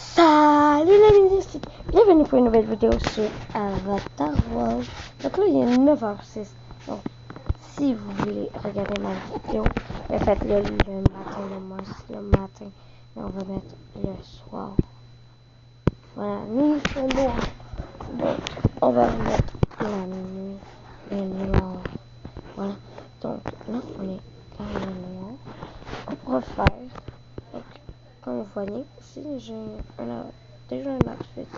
Salut les ministres! Bienvenue pour une nouvelle vidéo sur Avatar World. Donc là, il est 9h06. Donc, si vous voulez regarder ma vidéo, faites-le le matin. Mais on va mettre le soir. Voilà, nous sommes noirs. Donc, on va mettre la nuit et noir. Voilà. Donc, là, on est dans le noir. On pourra faire. Donc, comme vous voyez, ici, j'ai déjà un outfit.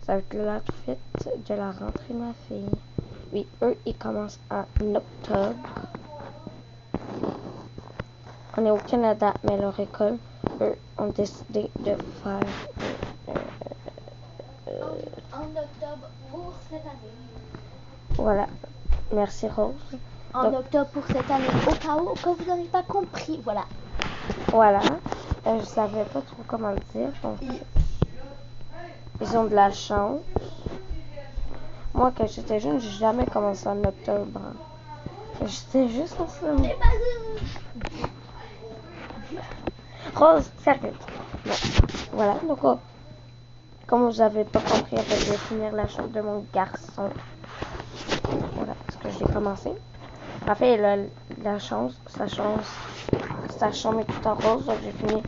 Ça va être l'outfit de la rentrée de ma fille. Oui, eux, ils commencent en octobre. On est au Canada, mais leur école, eux, ont décidé de faire en octobre pour cette année. Voilà. Merci, Rose. En octobre pour cette année, au cas où que vous n'avez pas compris, voilà. Voilà. Je savais pas trop comment le dire. Donc, ils ont de la chance. Moi, quand j'étais jeune, j'ai jamais commencé en octobre. J'étais juste en film. Rose, sérieux. Bon, voilà. Donc, comme vous n'avez pas compris, en fait, je vais finir la chambre de mon garçon. Voilà, parce que j'ai commencé. En fait, la chance, sa chambre est tout en rose, donc j'ai fini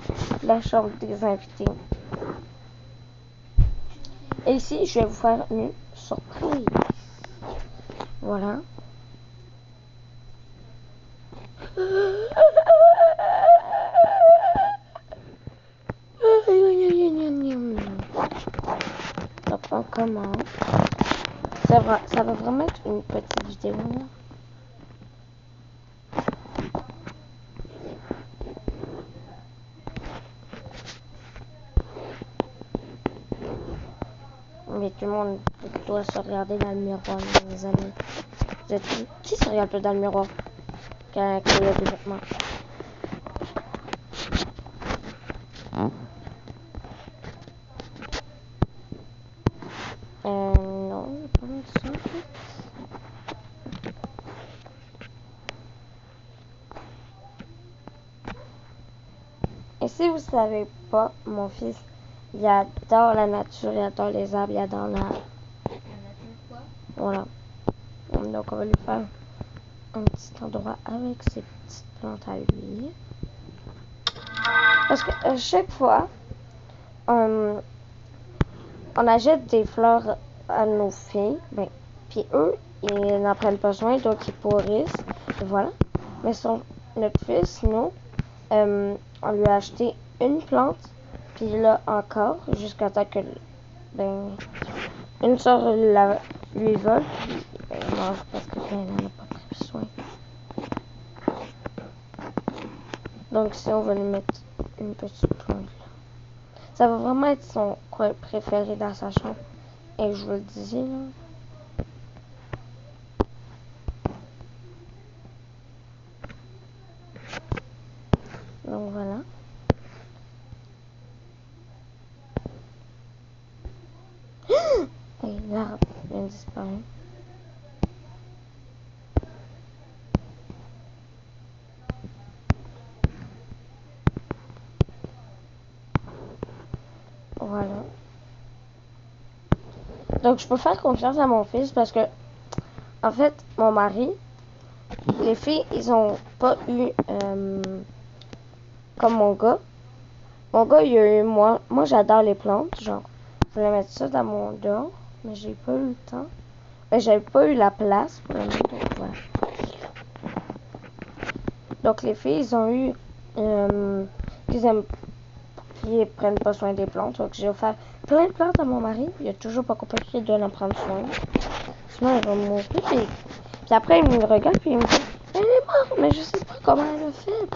la chambre des invités. Et ici, je vais vous faire une surprise. Voilà. Donc, on commence. Ça va vraiment être une petite vidéo. Mais tout le monde doit se regarder dans le miroir, mes amis. Qui se regarde dans le miroir quand il y a des vêtements? Non, pas ça. Et si vous savez pas, mon fils, il adore la nature, il adore les arbres, il adore la nature quoi? Voilà. Donc on va lui faire un petit endroit avec ses petites plantes à lui. Parce que chaque fois, on achète des fleurs à nos filles, puis eux, ils n'en prennent pas soin, donc ils pourrissent. Et voilà. Mais notre fils, nous, on lui a acheté une plante, puis là encore, jusqu'à temps que une soeur lui vole, puis il mange parce qu'elle n'en a pas pris soin. Donc si on va lui mettre une petite plante là. Ça va vraiment être son coin préféré dans sa chambre. Et je vous le disais là. Donc voilà. Et l'arbre vient de disparaître. Voilà. Donc je peux faire confiance à mon fils parce que en fait mon mari, les filles ils ont pas eu comme mon gars. Mon gars il a eu moi j'adore les plantes, genre je voulais mettre ça dans mon dehors, mais j'ai pas eu le temps. Mais j'avais pas eu la place pour le mettre, donc voilà. Donc les filles ils ont eu qui prennent pas soin des plantes. Donc j'ai offert plein de plantes à mon mari. Il a toujours pas compris qu'il doit en prendre soin. Sinon il va mourir. Puis après il me regarde puis il me dit elle est morte, mais je sais pas comment elle a fait.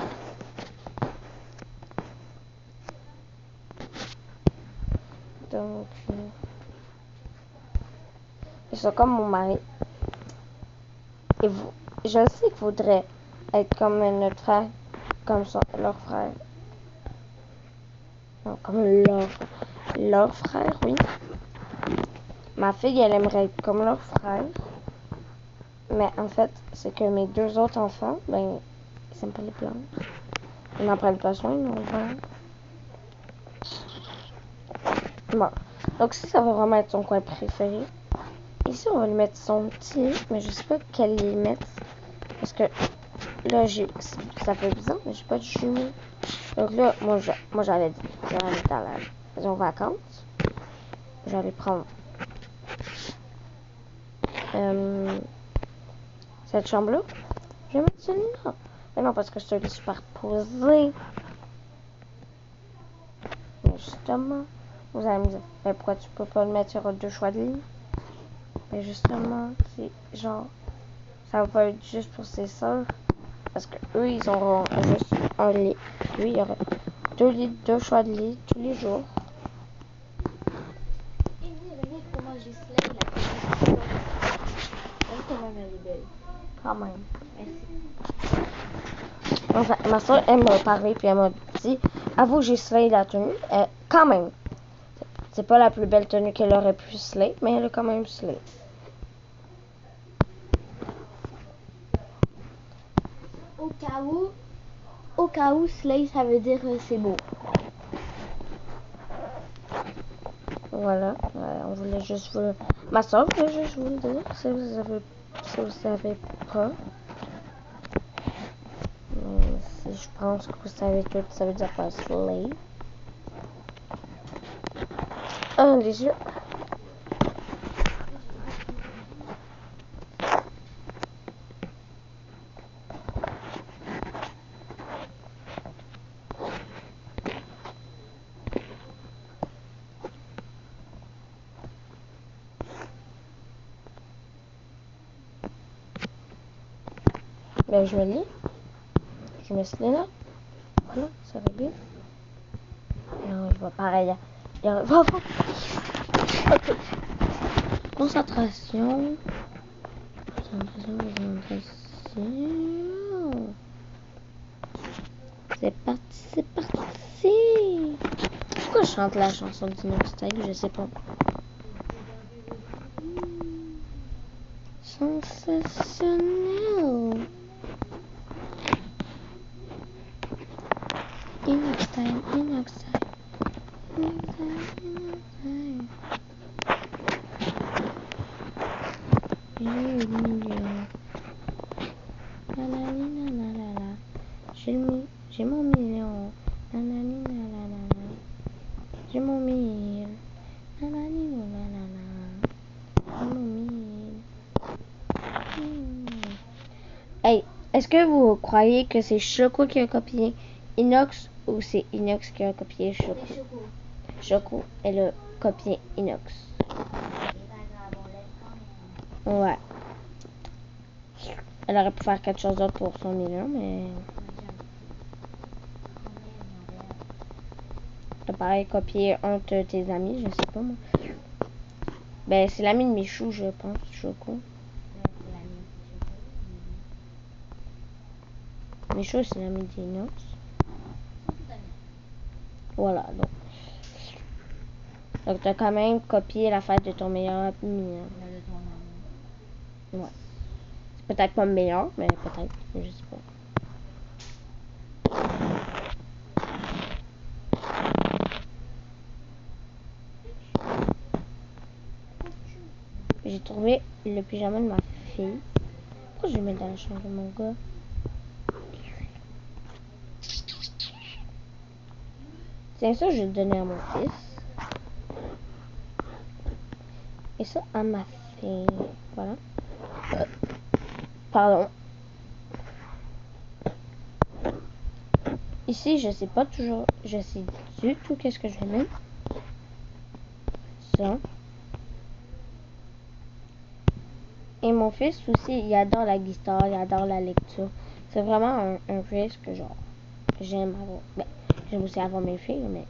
Donc ils sont comme mon mari. Et vous, je sais qu'il faudrait être comme notre frère, comme leur frère. Non, comme leur frère, oui. Ma fille, elle aimerait être comme leur frère. Mais en fait, c'est que mes deux autres enfants, ils n'aiment pas les plantes. Ils n'en prennent pas soin, donc voilà. Bon. Donc, si ça va vraiment être son coin préféré. Ici, on va lui mettre son petit lit, mais je sais pas quel lit mettre. Parce que là, ça fait bizarre, mais j'ai pas de jumeaux. Donc là, moi j'avais dit, j'allais dans la maison vacances. J'allais prendre cette chambre-là. Je vais mettre celui-là. Mais non, parce que c'est un lit superposé. Mais justement, vous allez me dire, mais pourquoi tu peux pas le mettre sur deux choix de lit? Mais justement, c'est genre, ça va pas être juste pour ses soeurs. Parce que eux, ils auront juste un lit. Lui, il y aura deux choix de lit tous les jours. Et regardez comment j'ai slay la tenue. Comment elle est belle. Quand même. Merci. Ma soeur, elle m'a parlé, puis elle m'a dit, avoue, j'ai slay la tenue. Quand même. C'est pas la plus belle tenue qu'elle aurait pu slay, mais elle a quand même slay. Au cas où slay, ça veut dire c'est beau. Voilà, on voulait juste vous le... Ma soeur voulait juste vous le dire, si vous savez pas. Mais si je pense que vous savez tout, ça veut dire pas slay. Les yeux. Ben, je me lis. Je me suis là. Voilà, ça va bien. Non, je vois pareil. Ok. Concentration. C'est parti, c'est parti. Pourquoi je chante la chanson d'Inox Style? Je sais pas. Sensationnel. Inox Style, Inox Style. Inox Style, Inox Style. J'ai eu le million. Nanani nanana. J'ai mon million. Nanani nanana. J'ai mon mille. Nanani nanana. J'ai mon mille. Hey, est-ce que vous croyez que c'est Choco qui a copié Inox ou c'est Inox qui a copié Choco? Choco, elle a copié Inox. Ouais. Elle aurait pu faire quelque chose d'autre pour son million, mais... T'as pareil copié un de tes amis, je sais pas moi. Ben, c'est l'ami de Michou, je pense, Choco. Michou, c'est l'ami d'Inox. Voilà, donc t'as quand même copié la fête de ton meilleur ami. Ouais. C'est peut-être pas le meilleur, mais peut-être, je sais pas. J'ai trouvé le pyjama de ma fille. Pourquoi je le mets dans la chambre de mon gars? Tiens, ça, je vais le donner à mon fils. Et ça, à ma fille. Voilà. Pardon. Ici, je sais pas toujours. Je sais du tout qu'est-ce que je vais mettre. Ça. Et mon fils aussi, il adore la guitare, il adore la lecture. C'est vraiment un fils que genre j'aime avoir. Ben, j'aime aussi avoir mes filles, mais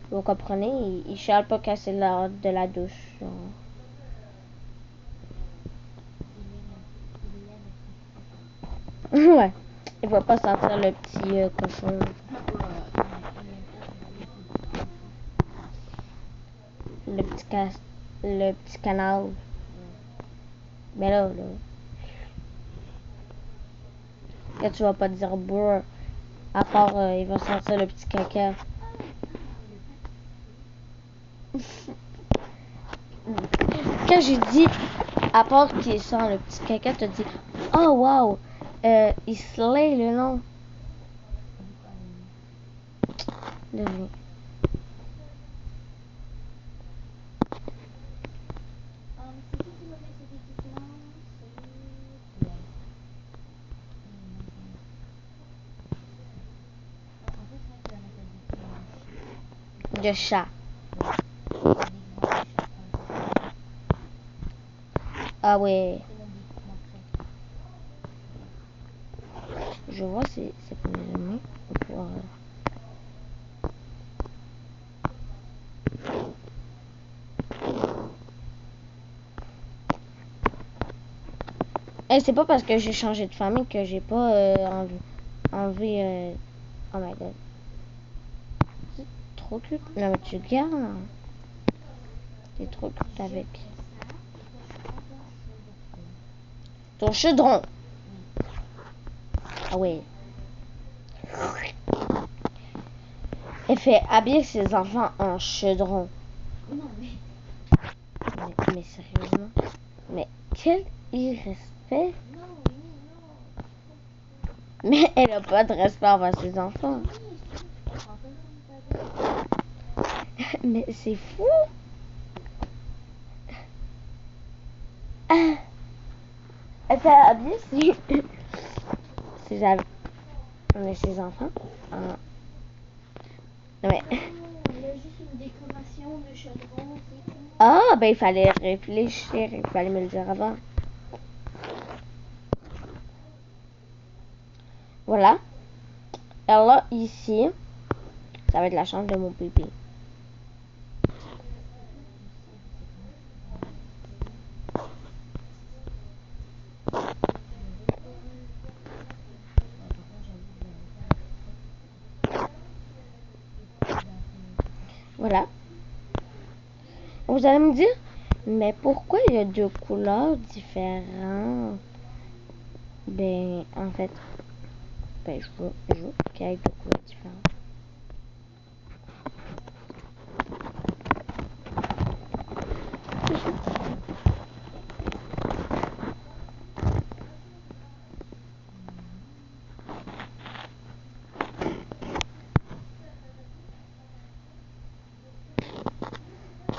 vous comprenez, il chiale pas quand c'est l'heure de la douche. Genre. Ouais. Il va pas sentir le petit cochon. Le petit canal. Mais là. Quand tu vas pas dire brr, à part il va sentir le petit caca. Quand j'ai dit, à part qu'il sent le petit caca, t'as dit, oh wow, il slay le nom. De rien. C'est qui m'a fait cet équipement? C'est toi. En fait, c'est vrai que la méthode De chat. Ah ouais. Je vois, c'est pour les amis. Pour, Et c'est pas parce que j'ai changé de famille que j'ai pas envie. Oh my god. C'est trop cute. Non, mais tu gardes. C'est trop cute avec. Ton chaudron. Ah ouais. Elle fait habiller ses enfants en chaudron. Non, mais. Mais sérieusement. Mais quel irrespect. Non, oui, non. Mais elle a pas de respect envers ses enfants. Oui, je comprends pas. Mais c'est fou. Ah. Elle fait habiller ses enfants. Non mais. Elle a juste une décoration de chaudron, c'est tout. Ah, ben il fallait réfléchir, il fallait me le dire avant. Voilà. Alors là, ici, ça va être la chambre de mon bébé. Voilà. Vous allez me dire, mais pourquoi il y a deux couleurs différentes? Ben, en fait, je veux qu'il y ait deux couleurs différentes.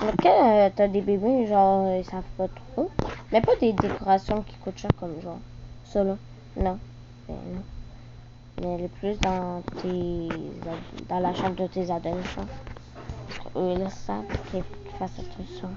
Mais quand t'as des bébés, genre, ils savent pas trop. Mais pas des décorations qui coûtent cher comme genre ça là. Non. Ben, non. Mais elle est plus dans la chambre de tes adolescents. Eux, là, ça, qu'ils fassent tout ça.